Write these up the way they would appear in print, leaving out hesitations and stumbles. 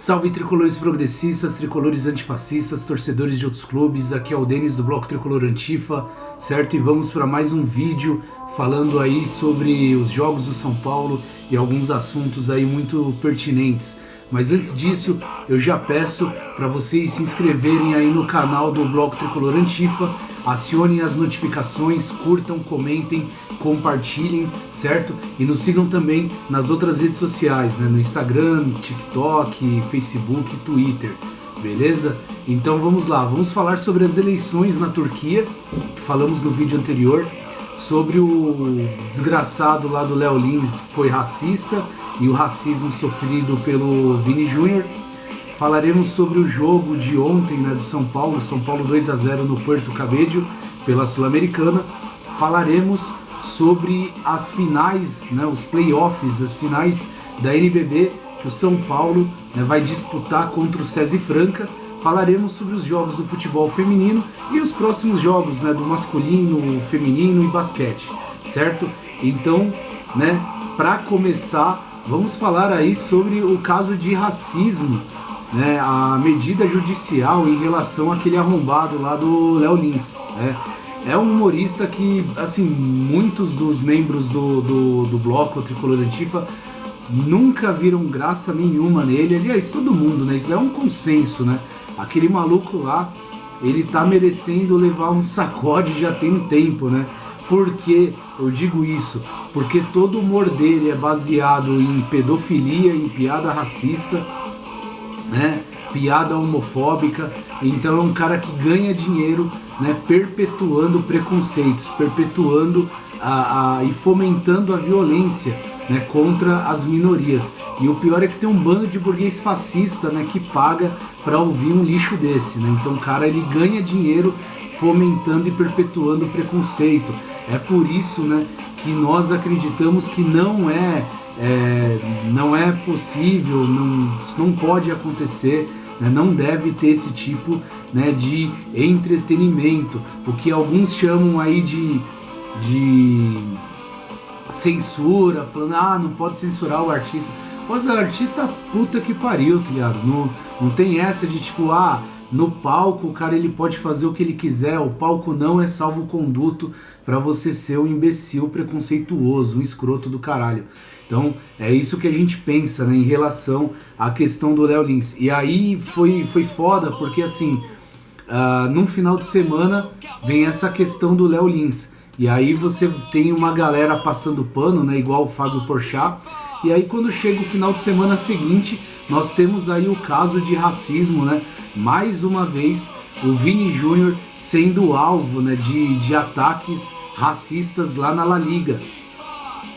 Salve tricolores progressistas, tricolores antifascistas, torcedores de outros clubes, aqui é o Denis do Bloco Tricolor Antifa, certo? E vamos para mais um vídeo falando aí sobre os jogos do São Paulo e alguns assuntos aí muito pertinentes. Mas antes disso, eu já peço para vocês se inscreverem aí no canal do Bloco Tricolor Antifa, acionem as notificações, curtam, comentem, compartilhem, certo? E nos sigam também nas outras redes sociais, né? No Instagram, TikTok, Facebook, Twitter, beleza? Então vamos lá, vamos falar sobre as eleições na Turquia, que falamos no vídeo anterior, sobre o desgraçado lá do Léo Lins que foi racista e o racismo sofrido pelo Vini Júnior. Falaremos sobre o jogo de ontem, né, do São Paulo 2-0 no Puerto Cabello pela Sul-Americana. Falaremos sobre as finais, né, os playoffs, as finais da NBB que o São Paulo, né, vai disputar contra o SESI Franca. Falaremos sobre os jogos do futebol feminino e os próximos jogos, né, do masculino, feminino e basquete, certo? Então, né, para começar, vamos falar aí sobre o caso de racismo, né, a medida judicial em relação àquele arrombado lá do Léo Lins, né? É um humorista que, assim, muitos dos membros do Bloco Tricolor Antifa nunca viram graça nenhuma nele. Aliás, todo mundo, né? Isso é um consenso, né? Aquele maluco lá, ele tá merecendo levar um sacode já tem um tempo, né? Por que eu digo isso? Porque todo o humor dele é baseado em pedofilia, em piada racista, né? Piada homofóbica. Então é um cara que ganha dinheiro, né, perpetuando preconceitos, perpetuando e fomentando a violência, né, contra as minorias. E o pior é que tem um bando de burguês fascista, né, que paga para ouvir um lixo desse, né? Então o cara, ele ganha dinheiro fomentando e perpetuando o preconceito. É por isso, né, que nós acreditamos que não é possível, isso não pode acontecer, né, não deve ter esse tipo, né, de entretenimento, o que alguns chamam aí de censura, falando, não pode censurar o artista. Pode, o artista, puta que pariu, tá ligado? Não tem essa de tipo, no palco o cara, ele pode fazer o que ele quiser, o palco não é salvo-conduto pra você ser um imbecil preconceituoso, um escroto do caralho. Então é isso que a gente pensa, né, em relação à questão do Léo Lins. E aí foi foda, porque assim, num final de semana vem essa questão do Léo Lins. E aí você tem uma galera passando pano, né, igual o Fábio Porchat. E aí quando chega o final de semana seguinte, nós temos aí o caso de racismo, né? Mais uma vez, o Vini Júnior sendo alvo, né, de ataques racistas lá na La Liga.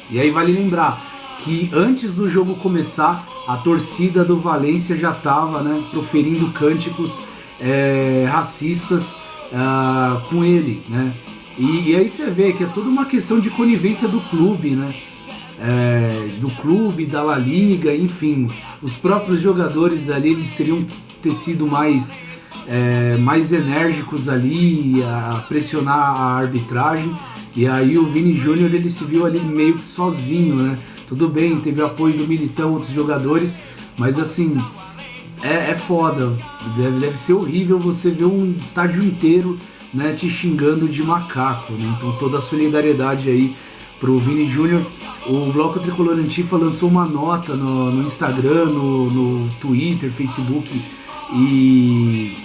E aí vale lembrar que antes do jogo começar, a torcida do Valência já estava, né, proferindo cânticos racistas com ele, né? E aí você vê que é toda uma questão de conivência do clube, né? Do clube, da La Liga, enfim, os próprios jogadores ali, eles teriam que ter sido mais enérgicos ali, a pressionar a arbitragem. E aí o Vini Júnior, ele se viu ali meio que sozinho, né? Tudo bem, teve apoio do Militão, outros jogadores, mas assim, é foda, deve ser horrível você ver um estádio inteiro, né, te xingando de macaco, né? Então toda a solidariedade aí pro Vini Júnior. O Bloco Tricolor Antifa lançou uma nota no Instagram, no Twitter, Facebook e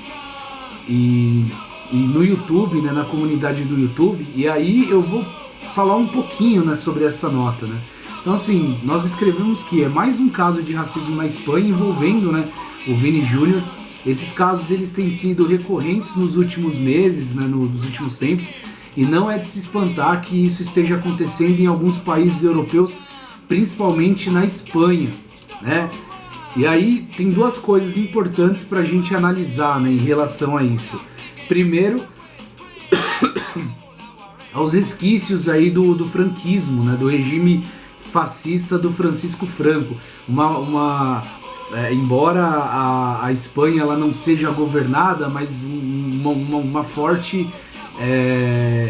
no YouTube, né, na comunidade do YouTube. E aí eu vou falar um pouquinho, né, sobre essa nota, né? Então assim, nós escrevemos que é mais um caso de racismo na Espanha envolvendo, né, o Vini Júnior. Esses casos, eles têm sido recorrentes nos últimos meses, né, nos últimos tempos, e não é de se espantar que isso esteja acontecendo em alguns países europeus, principalmente na Espanha, né? E aí tem duas coisas importantes para a gente analisar, né, em relação a isso. Primeiro, aos resquícios aí do franquismo, né, do regime fascista do Francisco Franco. Embora a Espanha ela não seja governada, mas uma forte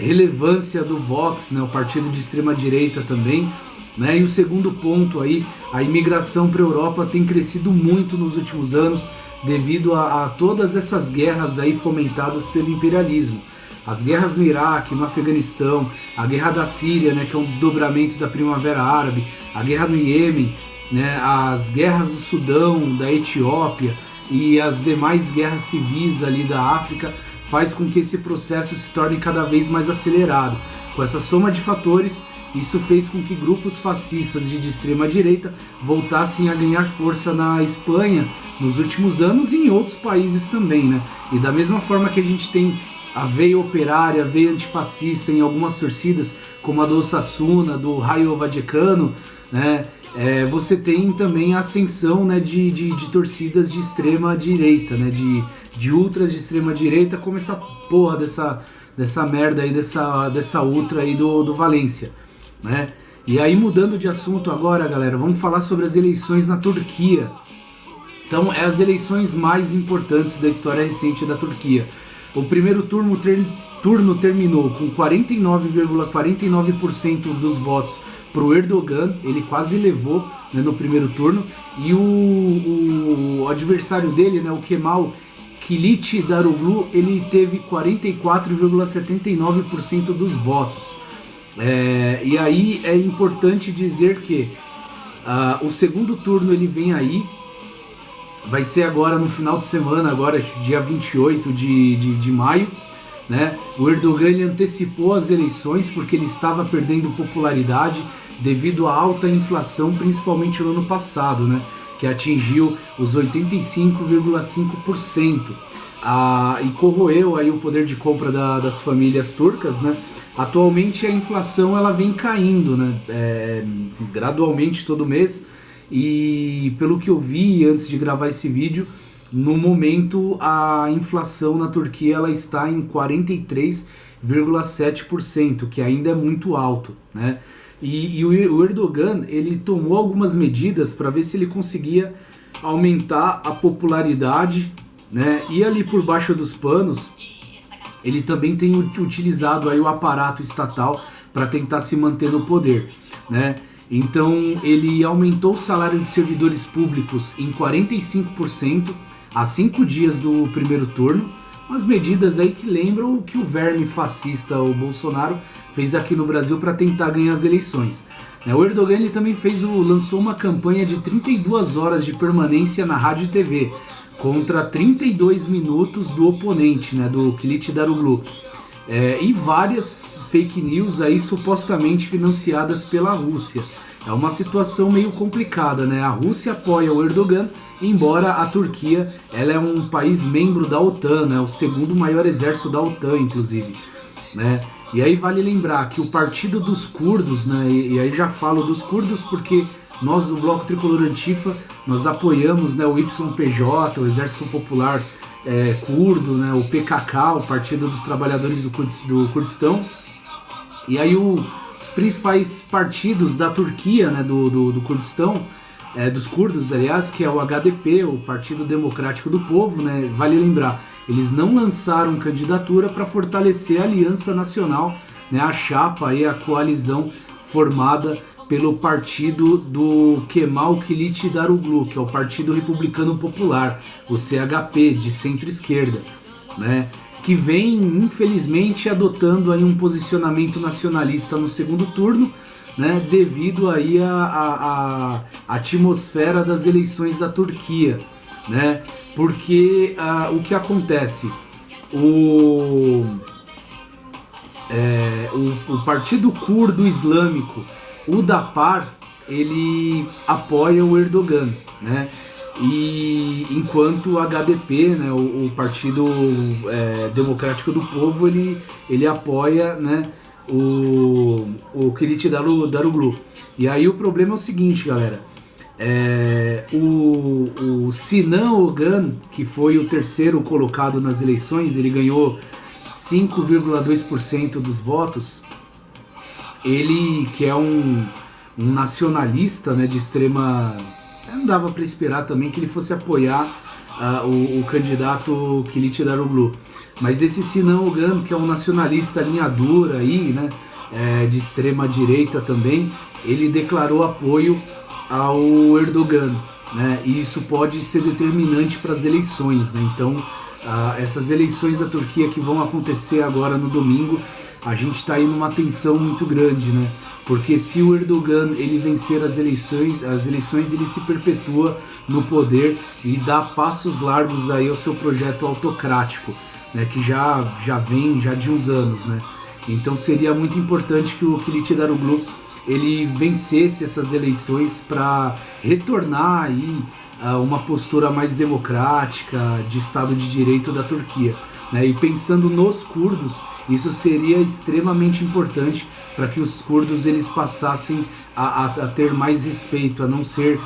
relevância do Vox, né, o partido de extrema direita também, né? E o segundo ponto aí, a imigração para a Europa tem crescido muito nos últimos anos devido a todas essas guerras aí fomentadas pelo imperialismo. As guerras no Iraque, no Afeganistão, a guerra da Síria, né, que é um desdobramento da Primavera Árabe, a guerra no Iêmen, né, as guerras do Sudão, da Etiópia e as demais guerras civis ali da África faz com que esse processo se torne cada vez mais acelerado. Com essa soma de fatores, isso fez com que grupos fascistas de extrema direita voltassem a ganhar força na Espanha nos últimos anos e em outros países também, né? E da mesma forma que a gente tem a veia operária, a veia antifascista em algumas torcidas, como a do Osasuna, do Rayo Vallecano, né? Você tem também a ascensão, né, de torcidas de extrema direita, né? De ultras de extrema direita, como essa porra dessa merda aí, dessa ultra aí do Valência, né? E aí, mudando de assunto agora, galera, vamos falar sobre as eleições na Turquia. Então, é as eleições mais importantes da história recente da Turquia. O primeiro turno terminou com 49,49% dos votos para o Erdogan, ele quase levou, né, no primeiro turno, e o adversário dele, né, o Kemal Kılıçdaroğlu, ele teve 44,79% dos votos. E aí é importante dizer que o segundo turno ele vem aí, vai ser agora no final de semana, agora dia 28 de maio, né? O Erdogan ele antecipou as eleições porque ele estava perdendo popularidade devido à alta inflação, principalmente no ano passado, né? Que atingiu os 85,5%. E corroeu aí o poder de compra das famílias turcas, né? Atualmente a inflação ela vem caindo, né? Gradualmente todo mês, e pelo que eu vi antes de gravar esse vídeo, no momento a inflação na Turquia ela está em 43,7%, que ainda é muito alto, né? E o Erdogan ele tomou algumas medidas para ver se ele conseguia aumentar a popularidade, né? E ali por baixo dos panos ele também tem utilizado aí o aparato estatal para tentar se manter no poder, né? Então ele aumentou o salário de servidores públicos em 45% há 5 dias do primeiro turno, umas medidas aí que lembram o que o verme fascista, o Bolsonaro, fez aqui no Brasil para tentar ganhar as eleições. O Erdogan ele também lançou uma campanha de 32 horas de permanência na rádio e TV, contra 32 minutos do oponente, né, do Kılıçdaroğlu, e várias fake news aí supostamente financiadas pela Rússia. É uma situação meio complicada, né? A Rússia apoia o Erdogan, embora a Turquia ela é um país membro da OTAN, né? O segundo maior exército da OTAN, inclusive, né? E aí vale lembrar que o Partido dos Curdos, né? E aí já falo dos curdos porque nós do Bloco Tricolor Antifa, nós apoiamos, né, o YPJ, o Exército Popular Curdo, né, o PKK, o Partido dos Trabalhadores do Kurdistão. E aí os principais partidos da Turquia, né, do Kurdistão, dos curdos, aliás, que é o HDP, o Partido Democrático do Povo, né, vale lembrar, eles não lançaram candidatura para fortalecer a Aliança Nacional, né, a chapa, aí, a coalizão formada pelo partido do Kemal Kılıçdaroğlu, que é o Partido Republicano Popular, o CHP, de centro-esquerda, né, que vem, infelizmente, adotando aí um posicionamento nacionalista no segundo turno, né, devido aí à atmosfera das eleições da Turquia, né, porque o que acontece? O Partido Curdo Islâmico, o DAPAR, ele apoia o Erdogan, né? E enquanto o HDP, né, o Partido Democrático do Povo, ele apoia, né, o Kılıçdaroğlu. E aí o problema é o seguinte, galera. O Sinan Ogan, que foi o terceiro colocado nas eleições, ele ganhou 5,2% dos votos. Ele, que é um nacionalista, né, de extrema... Não dava para esperar também que ele fosse apoiar o candidato Kılıçdaroğlu. Mas esse Sinan Ogan, que é um nacionalista linha dura aí, né, de extrema direita também, ele declarou apoio ao Erdogan, né? E isso pode ser determinante para as eleições, né? Então, essas eleições da Turquia que vão acontecer agora no domingo, a gente está aí numa tensão muito grande, né? Porque se o Erdogan ele vencer as eleições ele se perpetua no poder e dá passos largos aí ao seu projeto autocrático, né? Que já vem de uns anos, né? Então seria muito importante que o Kılıçdaroğlu ele vencesse essas eleições para retornar aí uma postura mais democrática de Estado de Direito da Turquia, né? E pensando nos curdos, isso seria extremamente importante para que os curdos eles passassem a ter mais respeito, a não ser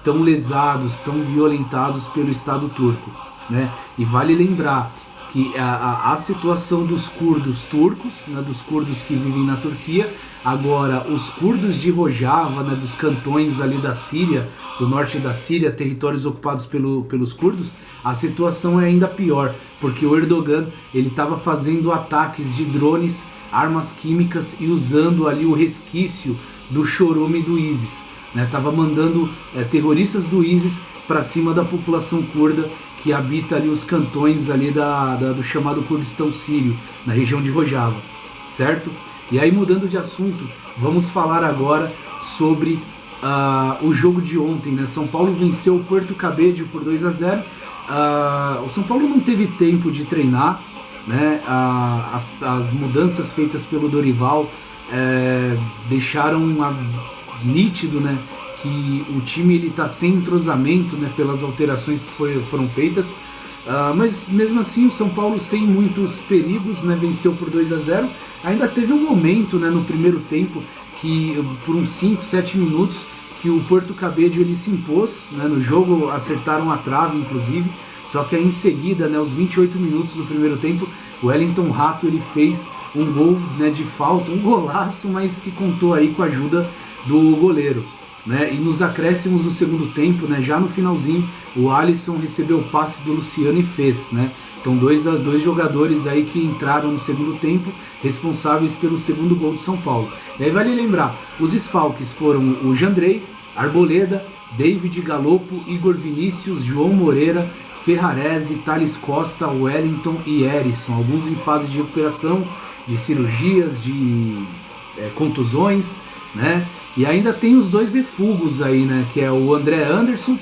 tão lesados, tão violentados pelo Estado turco, né? E vale lembrar que a situação dos curdos turcos, né, dos curdos que vivem na Turquia, agora os curdos de Rojava, né, dos cantões ali da Síria, do norte da Síria, territórios ocupados pelos curdos, a situação é ainda pior, porque o Erdogan ele estava fazendo ataques de drones, armas químicas e usando ali o resquício do chorume do ISIS, né, estava mandando terroristas do ISIS para cima da população curda que habita ali os cantões ali do chamado Kurdistão Sírio, na região de Rojava, certo? E aí, mudando de assunto, vamos falar agora sobre o jogo de ontem, né? São Paulo venceu o Puerto Cabello por 2-0. O São Paulo não teve tempo de treinar, né? As mudanças feitas pelo Dorival deixaram nítido, né, que o time ele tá sem entrosamento, né, pelas alterações que foram feitas, mas mesmo assim o São Paulo sem muitos perigos, né, venceu por 2-0. Ainda teve um momento, né, no primeiro tempo que por uns 5, 7 minutos que o Puerto Cabello ele se impôs, né, no jogo, acertaram a trave inclusive, só que aí em seguida, né, aos 28 minutos do primeiro tempo, o Wellington Rato ele fez um gol, né, de falta, um golaço, mas que contou aí com a ajuda do goleiro, né? E nos acréscimos do segundo tempo, né, já no finalzinho, o Alisson recebeu o passe do Luciano e fez, né? Então dois jogadores aí que entraram no segundo tempo, responsáveis pelo segundo gol de São Paulo. E aí vale lembrar, os desfalques foram o Jandrei, Arboleda, David Galopo, Igor Vinícius, João Moreira, Ferrarese, Thales Costa, Wellington e Erisson, alguns em fase de recuperação, de cirurgias, de contusões, né? E ainda tem os dois refugos aí, né? Que é o André Anderson,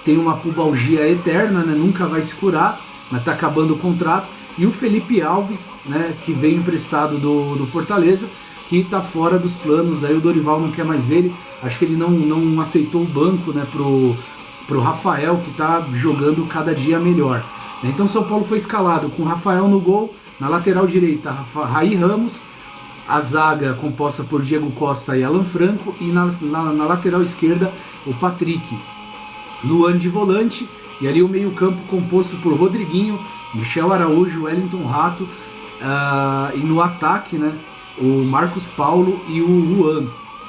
tem uma pubalgia eterna, né? Nunca vai se curar, mas tá acabando o contrato. E o Felipe Alves, né? Que veio emprestado do Fortaleza, que tá fora dos planos. Aí o Dorival não quer mais ele. Acho que ele não aceitou o banco, né? Pro Rafael, que tá jogando cada dia melhor. Então São Paulo foi escalado com o Rafael no gol, na lateral direita, Raí Ramos, a zaga composta por Diego Costa e Alan Franco, e na lateral esquerda o Patrick, Luan de volante, e ali o meio campo composto por Rodriguinho, Michel Araújo, Wellington Rato, e no ataque, né, o Marcos Paulo e o Luan,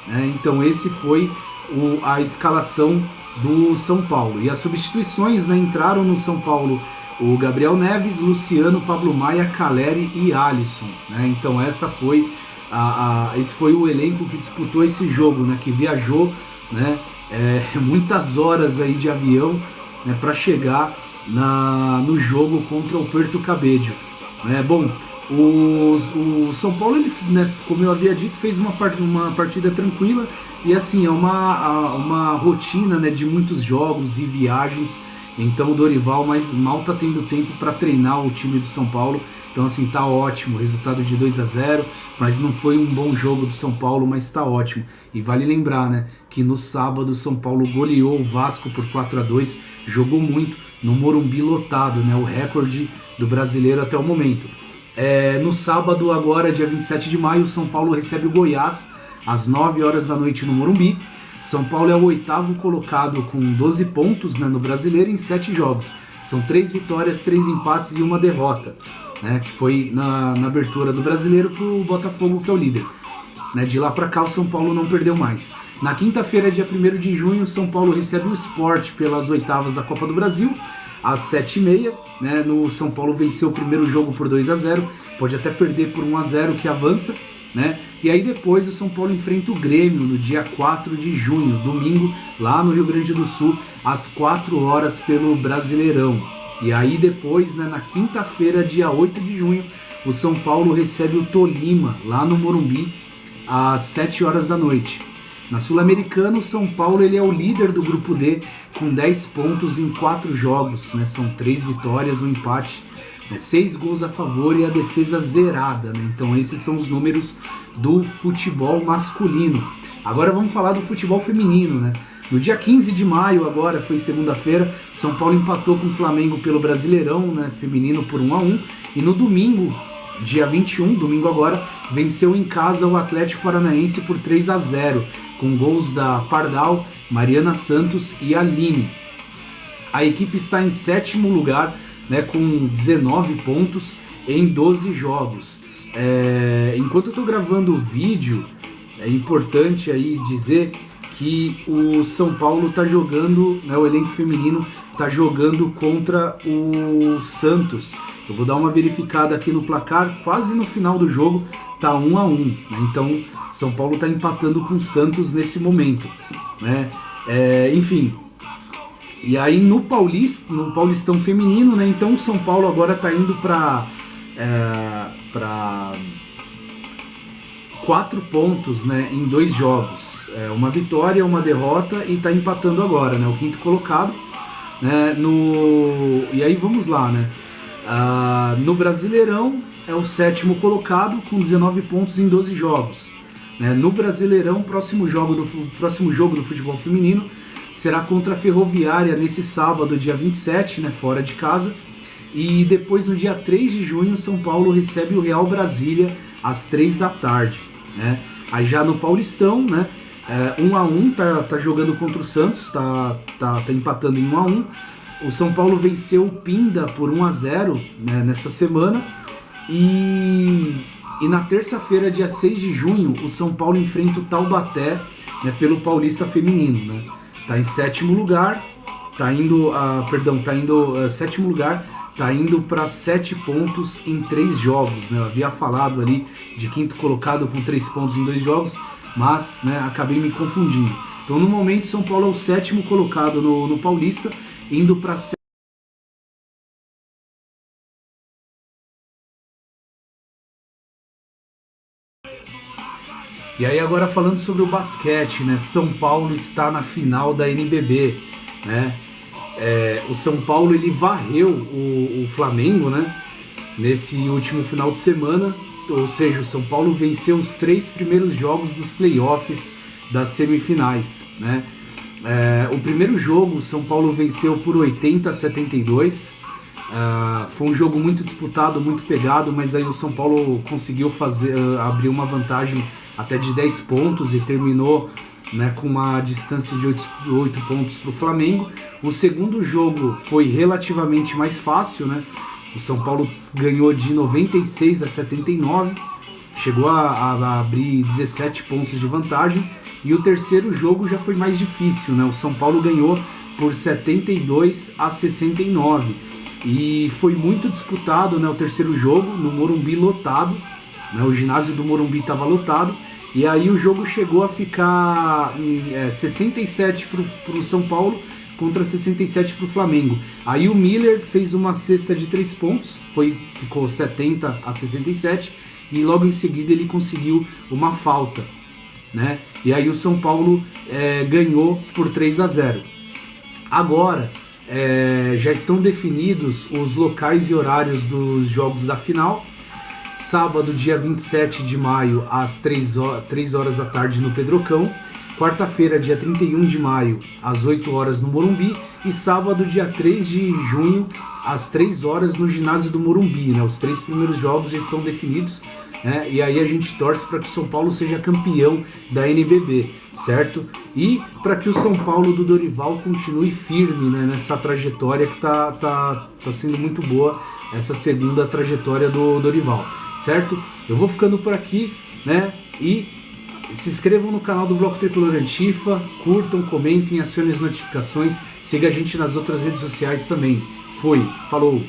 né? Então esse foi a escalação do São Paulo. E as substituições, né, entraram no São Paulo o Gabriel Neves, Luciano, Pablo Maia, Caleri e Alisson, né? Então esse foi o elenco que disputou esse jogo, né? Que viajou, né, muitas horas aí de avião, né, para chegar no jogo contra o Puerto Cabello, né? Bom, o São Paulo, ele, né, como eu havia dito, fez uma partida tranquila e assim é uma rotina, né, de muitos jogos e viagens. Então o Dorival mal tá tendo tempo para treinar o time do São Paulo. Então assim, tá ótimo, resultado de 2-0, mas não foi um bom jogo do São Paulo, mas tá ótimo. E vale lembrar, né, que no sábado o São Paulo goleou o Vasco por 4-2, jogou muito no Morumbi lotado, né, o recorde do brasileiro até o momento. No sábado agora, dia 27 de maio, o São Paulo recebe o Goiás às 9 horas da noite no Morumbi. São Paulo é o 8º colocado com 12 pontos, né, no brasileiro em 7 jogos. São 3 vitórias, 3 empates e 1 derrota, né, que foi na abertura do brasileiro pro Botafogo, que é o líder, né. De lá para cá o São Paulo não perdeu mais. Na quinta-feira, dia 1º de junho, o São Paulo recebe o Sport pelas oitavas da Copa do Brasil, às 7h30, né. No São Paulo venceu o primeiro jogo por 2-0, pode até perder por 1-0 que avança, né. E aí depois o São Paulo enfrenta o Grêmio no dia 4 de junho, domingo, lá no Rio Grande do Sul, às 4 horas pelo Brasileirão. E aí depois, né, na quinta-feira, dia 8 de junho, o São Paulo recebe o Tolima, lá no Morumbi, às 7 horas da noite. Na Sul-Americana, o São Paulo ele é o líder do Grupo D, com 10 pontos em 4 jogos, né? São 3 vitórias, um empate, né? 6 gols a favor e a defesa zerada, né? Então esses são os números do futebol masculino. Agora vamos falar do futebol feminino, né? No dia 15 de maio, agora foi segunda-feira, São Paulo empatou com o Flamengo pelo Brasileirão, né, feminino por 1-1, e no domingo, dia 21, domingo agora, venceu em casa o Atlético Paranaense por 3-0, com gols da Pardal, Mariana Santos e Aline. A equipe está em 7º lugar, né, com 19 pontos em 12 jogos. Enquanto eu estou gravando o vídeo, é importante aí dizer que o São Paulo está jogando, né, o elenco feminino está jogando contra o Santos. Eu vou dar uma verificada aqui no placar, quase no final do jogo, tá 1-1, né? Então São Paulo está empatando com o Santos nesse momento, né? Enfim, e aí no Paulistão feminino, né? Então o São Paulo agora está indo para 4 pontos, né, em 2 jogos. Uma vitória, uma derrota e está empatando agora, né, o 5º colocado, né, e aí vamos lá, né, no Brasileirão é o 7º colocado com 19 pontos em 12 jogos, né, no Brasileirão, próximo jogo do futebol feminino será contra a Ferroviária nesse sábado, dia 27, né, fora de casa, e depois no dia 3 de junho São Paulo recebe o Real Brasília às 3 da tarde, né. Aí já no Paulistão, né, 1-1, tá jogando contra o Santos, tá empatando em 1-1. O São Paulo venceu o Pinda por 1-0, né, nessa semana. E na terça-feira, dia 6 de junho, o São Paulo enfrenta o Taubaté, né, pelo Paulista Feminino, né. Tá em 7º lugar, tá indo 7º lugar, tá indo para 7 pontos em 3 jogos, né. Eu havia falado ali de 5º colocado com 3 pontos em 2 jogos, mas, né, acabei me confundindo. Então no momento São Paulo é o 7º colocado no Paulista, indo para E aí agora falando sobre o basquete, né, São Paulo está na final da NBB, né, o São Paulo ele varreu o Flamengo, né, nesse último final de semana. Ou seja, o São Paulo venceu os 3 primeiros jogos dos playoffs das semifinais, né? O primeiro jogo o São Paulo venceu por 80-72, foi um jogo muito disputado, muito pegado, mas aí o São Paulo conseguiu abrir uma vantagem até de 10 pontos e terminou, né, com uma distância de 8 pontos para o Flamengo. O segundo jogo foi relativamente mais fácil, né? O São Paulo ganhou de 96-79, chegou a abrir 17 pontos de vantagem. E o terceiro jogo já foi mais difícil, né? O São Paulo ganhou por 72-69. E foi muito disputado, né, o terceiro jogo, no Morumbi lotado, né? O ginásio do Morumbi estava lotado. E aí o jogo chegou a ficar 67 para o São Paulo contra 67 para o Flamengo. Aí o Miller fez uma cesta de 3 pontos, ficou 70-67, e logo em seguida ele conseguiu uma falta, né? E aí o São Paulo ganhou por 3-0. Agora já estão definidos os locais e horários dos jogos da final. Sábado, dia 27 de maio, às 3 horas da tarde no Pedrocão. Quarta-feira, dia 31 de maio, às 8 horas no Morumbi. E sábado, dia 3 de junho, às 3 horas no ginásio do Morumbi, né? Os 3 primeiros jogos já estão definidos, né? E aí a gente torce para que o São Paulo seja campeão da NBB, certo? E para que o São Paulo do Dorival continue firme, né, nessa trajetória que tá sendo muito boa, essa segunda trajetória do Dorival, certo? Eu vou ficando por aqui, né? E se inscrevam no canal do Bloco Tricolor Antifa, curtam, comentem, acionem as notificações, siga a gente nas outras redes sociais também. Falou!